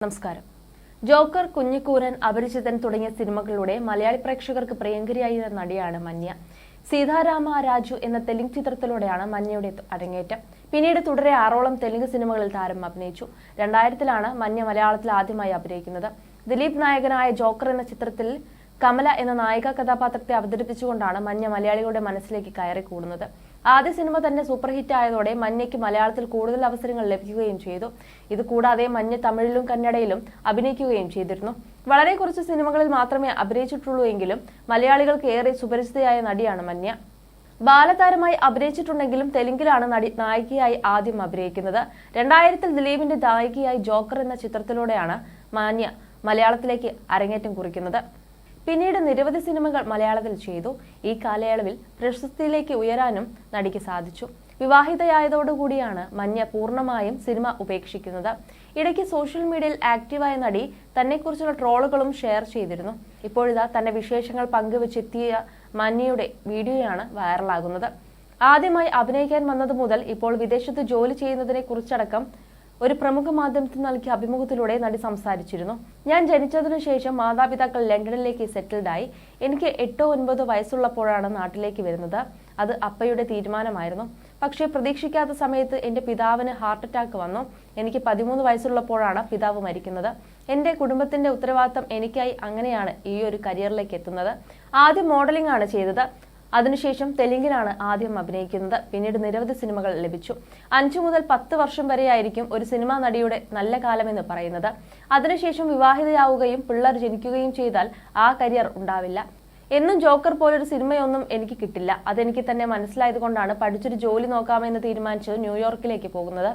നമസ്കാരം. ജോക്കർ, കുഞ്ഞിക്കൂരൻ, അപരിചിതൻ തുടങ്ങിയ സിനിമകളിലൂടെ മലയാളി പ്രേക്ഷകർക്ക് പ്രിയങ്കരിയായ നടിയാണ് മന്യ. സീതാരാമ രാജു എന്ന തെലുങ്ക് ചിത്രത്തിലൂടെയാണ് മന്യയുടെ അരങ്ങേറ്റം. പിന്നീട് തുടരെ 6ഓളം തെലുങ്ക് സിനിമകളിൽ താരം അഭിനയിച്ചു. 2000-ലാണ് മന്യ മലയാളത്തിൽ ആദ്യമായി അഭിനയിക്കുന്നത്. ദിലീപ് നായകനായ ജോക്കർ എന്ന ചിത്രത്തിൽ കമല എന്ന നായിക കഥാപാത്രത്തെ അവതരിപ്പിച്ചുകൊണ്ടാണ് മന്യ മലയാളികളുടെ മനസ്സിലേക്ക് കയറിക്കൂടുന്നത്. ആദ്യ സിനിമ തന്നെ സൂപ്പർ ഹിറ്റ് ആയതോടെ മന്യയ്ക്ക് മലയാളത്തിൽ കൂടുതൽ അവസരങ്ങൾ ലഭിക്കുകയും ചെയ്തു. ഇതുകൂടാതെ മന്യ തമിഴിലും കന്നഡയിലും അഭിനയിക്കുകയും ചെയ്തിരുന്നു. വളരെ കുറച്ച് സിനിമകളിൽ മാത്രമേ അഭിനയിച്ചിട്ടുള്ളൂ എങ്കിലും മലയാളികൾക്ക് ഏറെ സുപരിചിതയായ നടിയാണ് മന്യ. ബാലതാരമായി അഭിനയിച്ചിട്ടുണ്ടെങ്കിലും തെലുങ്കിലാണ് നടി നായികയായി ആദ്യം അഭിനയിക്കുന്നത്. 2000-ൽ ദിലീപിന്റെ നായികയായി ജോക്കർ എന്ന ചിത്രത്തിലൂടെയാണ് മന്യ മലയാളത്തിലേക്ക് അരങ്ങേറ്റം കുറിക്കുന്നത്. പിന്നീട് നിരവധി സിനിമകൾ മലയാളത്തിൽ ചെയ്തു. ഈ കാലയളവിൽ പ്രശസ്തിയിലേക്ക് ഉയരാനും നടിക്ക് സാധിച്ചു. വിവാഹിതയായതോടുകൂടിയാണ് മന്യ പൂർണ്ണമായും സിനിമ ഉപേക്ഷിക്കുന്നത്. ഇടയ്ക്ക് സോഷ്യൽ മീഡിയയിൽ ആക്റ്റീവായ നടി തന്നെക്കുറിച്ചുള്ള ട്രോളുകളും ഷെയർ ചെയ്തിരുന്നു. ഇപ്പോഴിതാ തന്റെ വിശേഷങ്ങൾ പങ്കുവച്ചെത്തിയ മന്യയുടെ വീഡിയോയാണ് വൈറലാകുന്നത്. ആദ്യമായി അഭിനയിക്കാൻ വന്നത് മുതൽ ഇപ്പോൾ വിദേശത്ത് ജോലി ചെയ്യുന്നതിനെ കുറിച്ചടക്കം ഒരു പ്രമുഖ മാധ്യമത്തിന് നൽകിയ അഭിമുഖത്തിലൂടെ നടി സംസാരിച്ചിരുന്നു. ഞാൻ ജനിച്ചതിനു ശേഷം മാതാപിതാക്കൾ ലണ്ടനിലേക്ക് സെറ്റിൽഡായി. എനിക്ക് 8-9 വയസ്സുള്ളപ്പോഴാണ് നാട്ടിലേക്ക് വരുന്നത്. അത് അപ്പയുടെ തീരുമാനമായിരുന്നു. പക്ഷേ പ്രതീക്ഷിക്കാത്ത സമയത്ത് എന്റെ പിതാവിന് ഹാർട്ട് അറ്റാക്ക് വന്നു. എനിക്ക് 13 വയസ്സുള്ളപ്പോഴാണ് പിതാവ് മരിക്കുന്നത്. എന്റെ കുടുംബത്തിന്റെ ഉത്തരവാദിത്തം എനിക്കായി. അങ്ങനെയാണ് ഈ ഒരു കരിയറിലേക്ക് എത്തുന്നത്. ആദ്യം മോഡലിംഗ് ആണ് ചെയ്തത്. അതിനുശേഷം തെലുങ്കിലാണ് ആദ്യം അഭിനയിക്കുന്നത്. പിന്നീട് നിരവധി സിനിമകൾ ലഭിച്ചു. 5 മുതൽ 10 വർഷം വരെയായിരിക്കും ഒരു സിനിമാ നടിയുടെ നല്ല കാലമെന്ന് പറയുന്നത്. അതിനുശേഷം വിവാഹിതയാവുകയും പിള്ളേർ ജനിക്കുകയും ചെയ്താൽ ആ കരിയർ ഉണ്ടാവില്ല. എന്നും ജോക്കർ പോലൊരു സിനിമയൊന്നും എനിക്ക് കിട്ടില്ല. അതെനിക്ക് തന്നെ മനസ്സിലായതുകൊണ്ടാണ് പഠിച്ചൊരു ജോലി നോക്കാമെന്ന് തീരുമാനിച്ച് ന്യൂയോർക്കിലേക്ക് പോകുന്നത്.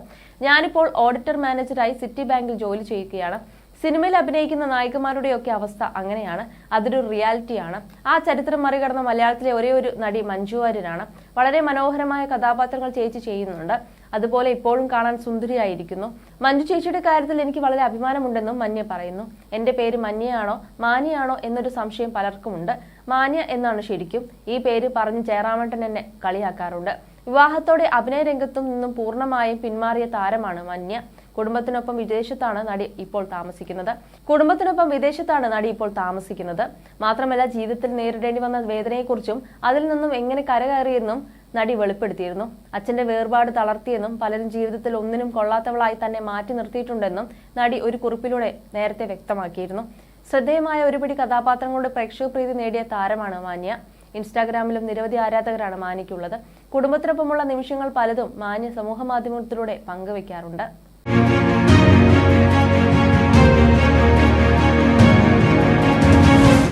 ഞാനിപ്പോൾ ഓഡിറ്റർ മാനേജറായി സിറ്റി ബാങ്കിൽ ജോലി ചെയ്യുകയാണ്. സിനിമയിൽ അഭിനയിക്കുന്ന നായികമാരുടെയൊക്കെ അവസ്ഥ അങ്ങനെയാണ്. അതൊരു റിയാലിറ്റിയാണ്. ആ ചരിത്രം മറികടന്ന മലയാളത്തിലെ ഒരേ ഒരു നടി മഞ്ജു വാര്യരാണ്. വളരെ മനോഹരമായ കഥാപാത്രങ്ങൾ ചേച്ചി ചെയ്യുന്നുണ്ട്. അതുപോലെ ഇപ്പോഴും കാണാൻ സുന്ദരിയായിരിക്കുന്നു. മഞ്ജു ചേച്ചിയുടെ കാര്യത്തിൽ എനിക്ക് വളരെ അഭിമാനമുണ്ടെന്നും മന്യ പറയുന്നു. എന്റെ പേര് മന്യയാണോ മാനിയാണോ എന്നൊരു സംശയം പലർക്കുമുണ്ട്. മാന്യ എന്നാണ് ശരിക്കും. ഈ പേര് പറഞ്ഞ് ജയറാമേട്ടൻ എന്നെ കളിയാക്കാറുണ്ട്. വിവാഹത്തോടെ അഭിനയ രംഗത്തും നിന്നും പൂർണ്ണമായും പിന്മാറിയ താരമാണ് മന്യ. കുടുംബത്തിനൊപ്പം വിദേശത്താണ് നടി ഇപ്പോൾ താമസിക്കുന്നത്. മാത്രമല്ല ജീവിതത്തിൽ നേരിടേണ്ടി വന്ന വേദനയെക്കുറിച്ചും അതിൽ നിന്നും എങ്ങനെ കരകയറിയെന്നും നടി വെളിപ്പെടുത്തിയിരുന്നു. അച്ഛന്റെ വേർപാട് തളർത്തിയെന്നും പലരും ജീവിതത്തിൽ ഒന്നിനും കൊള്ളാത്തവളായി തന്നെ മാറ്റി നിർത്തിയിട്ടുണ്ടെന്നും നടി ഒരു കുറിപ്പിലൂടെ നേരത്തെ വ്യക്തമാക്കിയിരുന്നു. ശ്രദ്ധേയമായ ഒരുപിടി കഥാപാത്രങ്ങളുടെ പ്രേക്ഷക പ്രീതി നേടിയ താരമാണ് മാന്യ. ഇൻസ്റ്റാഗ്രാമിലും നിരവധി ആരാധകരാണ് മാന്യയ്ക്കുള്ളത്. കുടുംബത്തിനൊപ്പമുള്ള നിമിഷങ്ങൾ പലതും മാന്യ സമൂഹ മാധ്യമത്തിലൂടെ പങ്കുവയ്ക്കാറുണ്ട്.